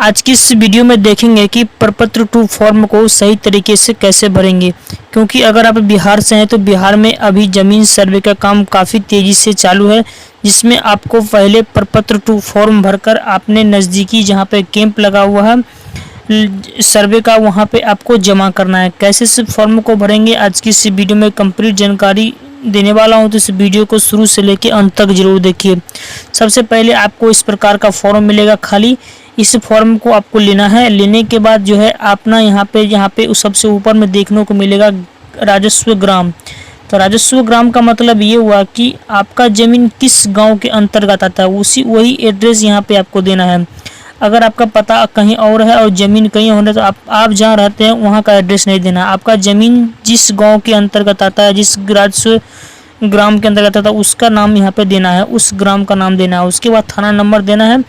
आज की इस वीडियो में देखेंगे कि प्रपत्र टू फॉर्म को सही तरीके से कैसे भरेंगे। क्योंकि अगर आप बिहार से हैं तो बिहार में अभी ज़मीन सर्वे का काम काफ़ी तेज़ी से चालू है, जिसमें आपको पहले प्रपत्र टू फॉर्म भरकर आपने नज़दीकी जहां पे कैंप लगा हुआ है सर्वे का वहां पे आपको जमा करना है। कैसे इस फॉर्म को भरेंगे आज की इस वीडियो में कंप्लीट जानकारी देने वाला हूं, तो इस वीडियो को शुरू से लेकर अंत तक जरूर देखिए। सबसे पहले आपको इस प्रकार का फॉर्म मिलेगा खाली। इस फॉर्म को आपको लेना है। लेने के बाद जो है अपना यहाँ पे सबसे ऊपर में देखने को मिलेगा राजस्व ग्राम। तो राजस्व ग्राम का मतलब ये हुआ कि आपका ज़मीन किस गांव के अंतर्गत आता है, वही एड्रेस यहाँ पे आपको देना है। अगर आपका पता कहीं और है और ज़मीन कहीं और है तो आप जहाँ रहते हैं वहाँ का एड्रेस नहीं देना। आपका ज़मीन जिस गांव के अंतर्गत आता है, जिस राजस्व ग्राम के अंतर्गत आता है, उसका नाम यहाँ पे देना है, उस ग्राम का नाम देना है। उसके बाद थाना नंबर देना है,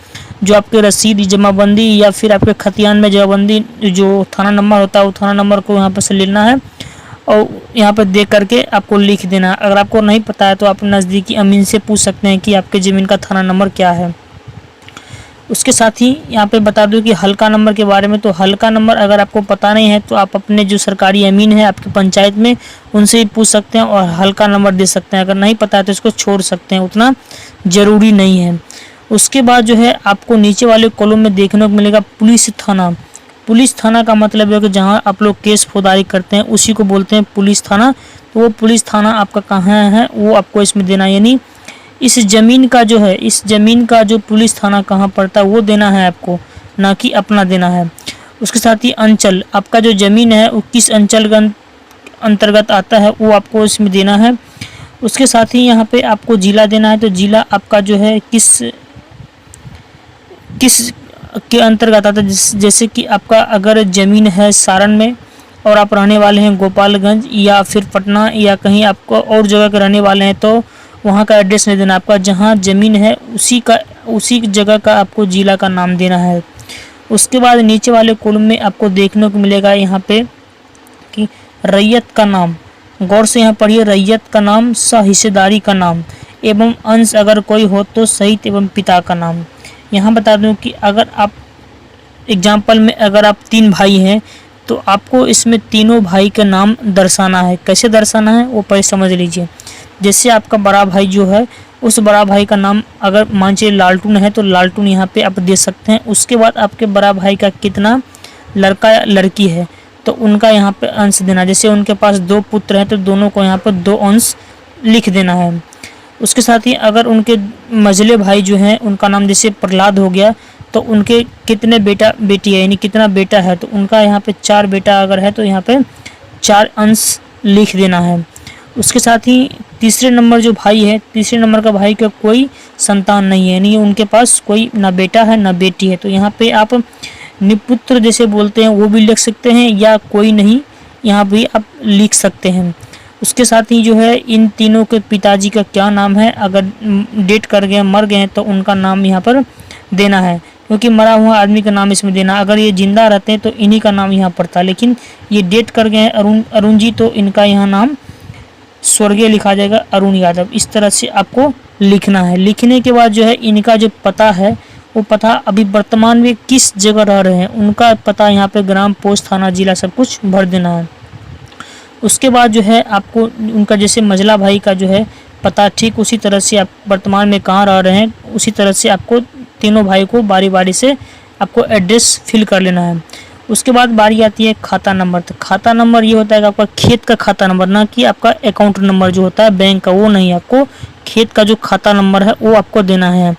जो आपके रसीद जमाबंदी या फिर आपके खतियान में जमाबंदी जो थाना नंबर होता है वो थाना नंबर को यहाँ पर से लेना है और यहाँ पर दे करके आपको लिख देना है। अगर आपको नहीं पता है तो आप नज़दीकी अमीन से पूछ सकते हैं कि आपके ज़मीन का थाना नंबर क्या है। उसके साथ ही यहाँ पे बता दूं कि हल्का नंबर के बारे में। तो हल्का नंबर अगर आपको पता नहीं है तो आप अपने जो सरकारी अमीन है आपकी पंचायत में उनसे ही पूछ सकते हैं और हल्का नंबर दे सकते हैं। अगर नहीं पता है तो इसको छोड़ सकते हैं, उतना ज़रूरी नहीं है। उसके बाद जो है आपको नीचे वाले कॉलम में देखने को मिलेगा पुलिस थाना। पुलिस थाना का मतलब है कि जहाँ आप लोग केस फौजदारी करते हैं उसी को बोलते हैं पुलिस थाना। तो वो पुलिस थाना आपका कहाँ है वो आपको इसमें देना है, यानी इस ज़मीन का जो है, इस ज़मीन का जो पुलिस थाना कहाँ पड़ता है वो देना है आपको, ना कि अपना देना है। उसके साथ ही अंचल, आपका जो ज़मीन है वो किस अंचल के अंतर्गत आता है वो आपको इसमें देना है। उसके साथ ही यहाँ पे आपको जिला देना है। तो जिला आपका जो है किस के अंतर्गत आता है। जैसे कि आपका अगर ज़मीन है सारण में और आप रहने वाले हैं गोपालगंज या फिर पटना या कहीं आपको और जगह के रहने वाले हैं तो वहाँ का एड्रेस नहीं देना। आपका जहाँ ज़मीन है उसी जगह का आपको जिला का नाम देना है। उसके बाद नीचे वाले कॉलम में आपको देखने को मिलेगा यहाँ पे कि रैयत का नाम, गौर से यहाँ पढ़िए, रैयत का नाम, सहिस्सेदारी का नाम एवं अंश अगर कोई हो तो सहित एवं पिता का नाम। यहाँ बता दूँ कि अगर आप एग्जाम्पल में अगर आप 3 भाई हैं तो आपको इसमें तीनों भाई का नाम दर्शाना है। कैसे दर्शाना है वो पहले समझ लीजिए। जैसे आपका बड़ा भाई जो है उस बड़ा भाई का नाम अगर मान लीजिए लालटून है तो लालटून यहाँ पे आप दे सकते हैं। उसके बाद आपके बड़ा भाई का कितना लड़का या लड़की है तो उनका यहाँ पे अंश देना। जैसे उनके पास 2 पुत्र हैं तो दोनों को यहाँ पर 2 अंश लिख देना है। उसके साथ ही अगर उनके मझले भाई जो हैं उनका नाम जैसे प्रहलाद हो गया तो उनके कितने बेटा बेटी है, यानी कितना बेटा है तो उनका यहाँ पे 4 बेटा अगर है तो यहाँ पे 4 अंश लिख देना है। उसके साथ ही तीसरे नंबर जो भाई है, तीसरे नंबर का भाई का कोई संतान नहीं है, यानी उनके पास कोई ना बेटा है ना बेटी है तो यहाँ पे आप निपुत्र जैसे बोलते हैं वो भी लिख सकते हैं या कोई नहीं यहाँ भी आप लिख सकते हैं। उसके साथ ही जो है इन तीनों के पिताजी का क्या नाम है, अगर डेट कर गए मर गए हैं तो उनका नाम यहाँ पर देना है, क्योंकि मरा हुआ आदमी का नाम इसमें देना। अगर ये जिंदा रहते हैं तो इन्हीं का नाम यहाँ पड़ता है, लेकिन ये डेट कर गए हैं अरुण जी तो इनका यहाँ नाम स्वर्गीय लिखा जाएगा, अरुण यादव। इस तरह से आपको लिखना है। लिखने के बाद जो है इनका जो पता है वो पता अभी वर्तमान में किस जगह रह रहे हैं उनका पता यहाँ पे ग्राम, पोस्ट, थाना, जिला सब कुछ भर देना है। उसके बाद जो है आपको उनका जैसे मझला भाई का जो है पता ठीक उसी तरह से आप वर्तमान में कहाँ रह रहे हैं उसी तरह से आपको तीनों भाई को बारी बारी से आपको एड्रेस फिल कर लेना है। उसके बाद बारी आती है खाता नंबर। तो खाता नंबर ये होता है कि आपका खेत का खाता नंबर, ना कि आपका अकाउंट नंबर जो होता है बैंक का, वो नहीं, आपको खेत का जो खाता नंबर है वो आपको देना है।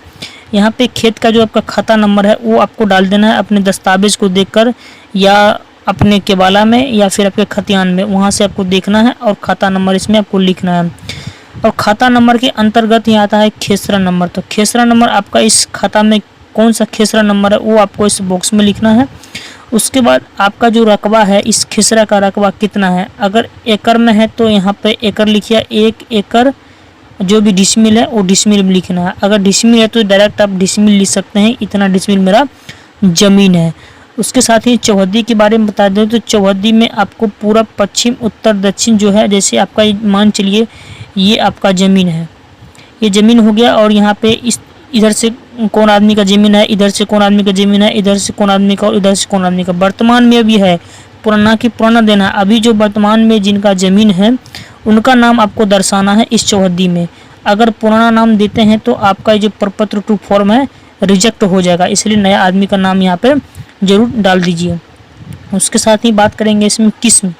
यहाँ पे खेत का जो आपका खाता नंबर है वो आपको डाल देना है अपने दस्तावेज को देखकर या अपने केबाला में या फिर आपके खतियान में, वहाँ से आपको देखना है और खाता नंबर इसमें आपको लिखना है। और खाता नंबर के अंतर्गत ही आता है खेसरा नंबर। तो खेसरा नंबर आपका इस खाता में कौन सा खेसरा नंबर है वो आपको इस बॉक्स में लिखना है। उसके बाद आपका जो रकबा है, इस खेसरा का रकबा कितना है, अगर एकड़ में है तो यहाँ पे एकड़ लिखिए, 1 एकड़, जो भी डिसमिल है वो डिसमिल में लिखना है। अगर डिसमिल है तो डायरेक्ट आप डिसमिल लिख सकते हैं, इतना डिसमिल मेरा ज़मीन है। उसके साथ ही चौहद्दी के बारे में बता दें तो चौहद्दी में आपको पूरा पश्चिम उत्तर दक्षिण जो है, जैसे आपका मान चलिए ये आपका ज़मीन है, ये ज़मीन हो गया और यहाँ पे इस इधर से कौन आदमी का ज़मीन है, इधर से कौन आदमी का ज़मीन है, इधर से कौन आदमी का और इधर से कौन आदमी का। वर्तमान में अभी है, पुराना की पुराना देना है। अभी जो वर्तमान में जिनका ज़मीन है उनका नाम आपको दर्शाना है इस चौहद्दी में। अगर पुराना नाम देते हैं तो आपका जो प्रपत्र टू फॉर्म है रिजेक्ट हो जाएगा, इसलिए नया आदमी का नाम यहाँ पे ज़रूर डाल दीजिए। उसके साथ ही बात करेंगे इसमें किस्म,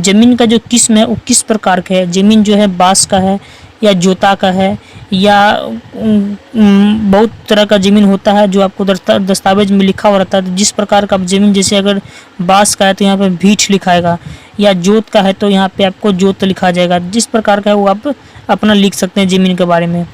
ज़मीन का जो किस्म है वो किस प्रकार का है। ज़मीन जो है बांस का है या जोता का है या बहुत तरह का ज़मीन होता है जो आपको दस्तावेज में लिखा हुआ रहता है। तो जिस प्रकार का ज़मीन, जैसे अगर बांस का है तो यहाँ पे भीठ लिखाएगा, या जोत का है तो यहाँ पे आपको जोत लिखा जाएगा। जिस प्रकार का है वो आप अपना लिख सकते हैं ज़मीन के बारे में।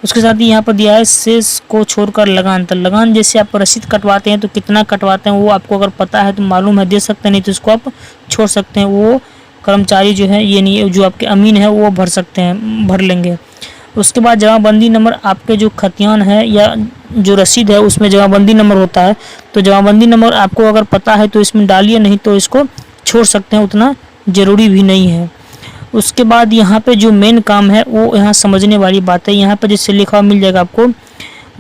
उसके साथ ही यहाँ पर दिया है शेष को छोड़कर लगान। तो लगान जैसे आप रसीद कटवाते हैं तो कितना कटवाते हैं वो आपको अगर पता है तो मालूम है दे सकते हैं, नहीं तो इसको आप छोड़ सकते हैं। वो कर्मचारी जो है, ये नहीं, जो आपके अमीन है वो भर सकते हैं, भर लेंगे। उसके बाद जमाबंदी नंबर, आपके जो खतियान है या जो रसीद है उसमें जमाबंदी नंबर होता है, तो जमाबंदी नंबर आपको अगर पता है तो इसमें डालिए, नहीं तो इसको छोड़ सकते हैं, उतना ज़रूरी भी नहीं है। उसके बाद यहाँ पे जो मेन काम है वो यहाँ समझने वाली बात है। यहाँ पे जैसे लिखा मिल जाएगा आपको,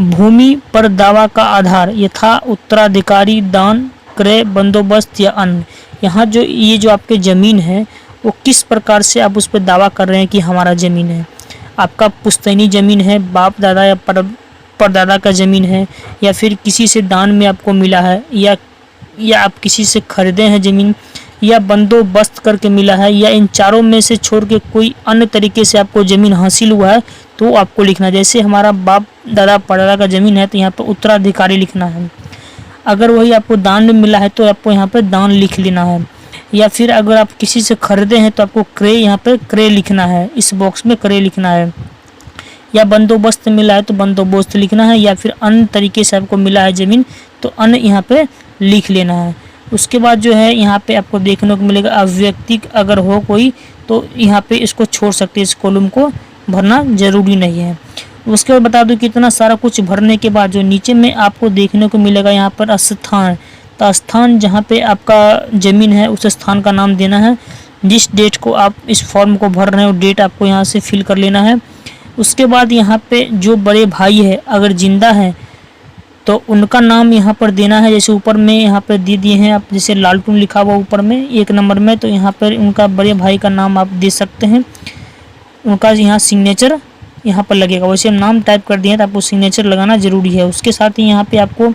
भूमि पर दावा का आधार यथा उत्तराधिकारी, दान, क्रय, बंदोबस्त या अन्य। यहाँ जो ये जो आपके ज़मीन है वो किस प्रकार से आप उस पर दावा कर रहे हैं कि हमारा ज़मीन है। आपका पुश्तैनी ज़मीन है, बाप दादा या परदादा का ज़मीन है, या फिर किसी से दान में आपको मिला है, या आप किसी से खरीदे हैं ज़मीन, या बंदोबस्त करके मिला है, या इन चारों में से छोड़ के कोई अन्य तरीके से आपको ज़मीन हासिल हुआ है तो आपको लिखना है। जैसे हमारा बाप दादा परदादा का ज़मीन है तो यहाँ पर उत्तराधिकारी लिखना है। अगर वही आपको दान में मिला है तो आपको यहाँ पर दान लिख लेना है। या फिर अगर आप किसी से खरीदे हैं तो आपको क्रय, यहाँ पे क्रय लिखना है, इस बॉक्स में क्रय लिखना है। या बंदोबस्त मिला है तो बंदोबस्त लिखना है, या फिर अन्य तरीके से आपको मिला है ज़मीन तो अन्य यहाँ पे लिख लेना है। उसके बाद जो है यहाँ पे आपको देखने को मिलेगा अव्यक्ति अगर हो कोई तो यहाँ पे इसको छोड़ सकते हैं, इस कॉलम को भरना ज़रूरी नहीं है। उसके बाद बता दूं कि इतना सारा कुछ भरने के बाद जो नीचे में आपको देखने को मिलेगा यहाँ पर स्थान, तो स्थान जहाँ पे आपका ज़मीन है उस स्थान का नाम देना है। जिस डेट को आप इस फॉर्म को भर रहे हैं वो डेट आपको यहाँ से फिल कर लेना है। उसके बाद यहाँ पे जो बड़े भाई है अगर जिंदा है तो उनका नाम यहाँ पर देना है। जैसे ऊपर में यहाँ पर दे दिए हैं आप, जैसे लालटून लिखा हुआ ऊपर में 1 नंबर में, तो यहाँ पर उनका बड़े भाई का नाम आप दे सकते हैं। उनका यहाँ सिग्नेचर यहाँ पर लगेगा। वैसे हम नाम टाइप कर दिए हैं तो आपको सिग्नेचर लगाना ज़रूरी है। उसके साथ ही यहाँ पे आपको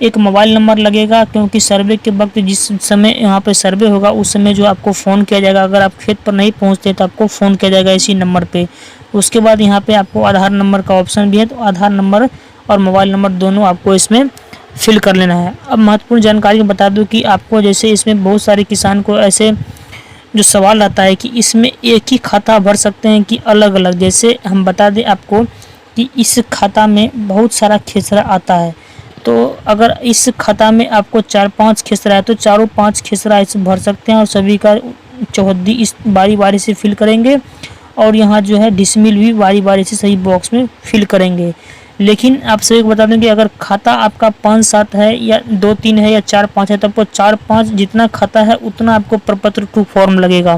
एक मोबाइल नंबर लगेगा, क्योंकि सर्वे के वक्त जिस समय यहाँ पे सर्वे होगा उस समय जो आपको फ़ोन किया जाएगा। अगर आप खेत पर नहीं पहुँचते तो आपको फ़ोन किया जाएगा इसी नंबर पे। उसके बाद यहाँ पे आपको आधार नंबर का ऑप्शन भी है, तो आधार नंबर और मोबाइल नंबर दोनों आपको इसमें फिल कर लेना है। अब महत्वपूर्ण जानकारी बता दूँ कि आपको जैसे इसमें बहुत सारे किसान को ऐसे जो सवाल आता है कि इसमें एक ही खाता भर सकते हैं कि अलग अलग। जैसे हम बता दें आपको कि इस खाता में बहुत सारा खेसरा आता है, तो अगर इस खाता में आपको 4-5 खेसरा है तो चारों 5 खेसरा इस भर सकते हैं और सभी का चौहद्दी इस बारी बारी से फिल करेंगे। और यहाँ जो है डिसमिल भी बारी बारी से सही बॉक्स में फिल करेंगे। लेकिन आप सभी को बता दें कि अगर खाता आपका 5-7 है या 2-3 है या 4-5 है तो आपको 4-5 जितना खाता है उतना आपको प्रपत्र टू फॉर्म लगेगा,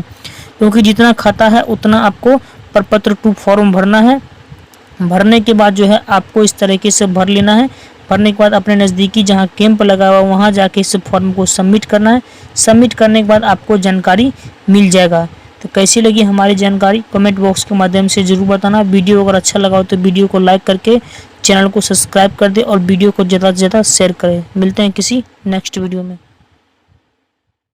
क्योंकि जितना खाता है उतना आपको प्रपत्र टू फॉर्म भरना है। भरने के बाद जो है आपको इस तरीके से भर लेना है। भरने के बाद अपने नज़दीकी जहाँ कैंप लगा हुआ वहाँ जाके इस फॉर्म को सबमिट करना है। सबमिट करने के बाद आपको जानकारी मिल जाएगा। तो कैसी लगी हमारी जानकारी कमेंट बॉक्स के माध्यम से ज़रूर बताना। वीडियो अगर अच्छा लगा हो तो वीडियो को लाइक करके चैनल को सब्सक्राइब कर दे और वीडियो को ज़्यादा से ज़्यादा शेयर करें। मिलते हैं किसी नेक्स्ट वीडियो में।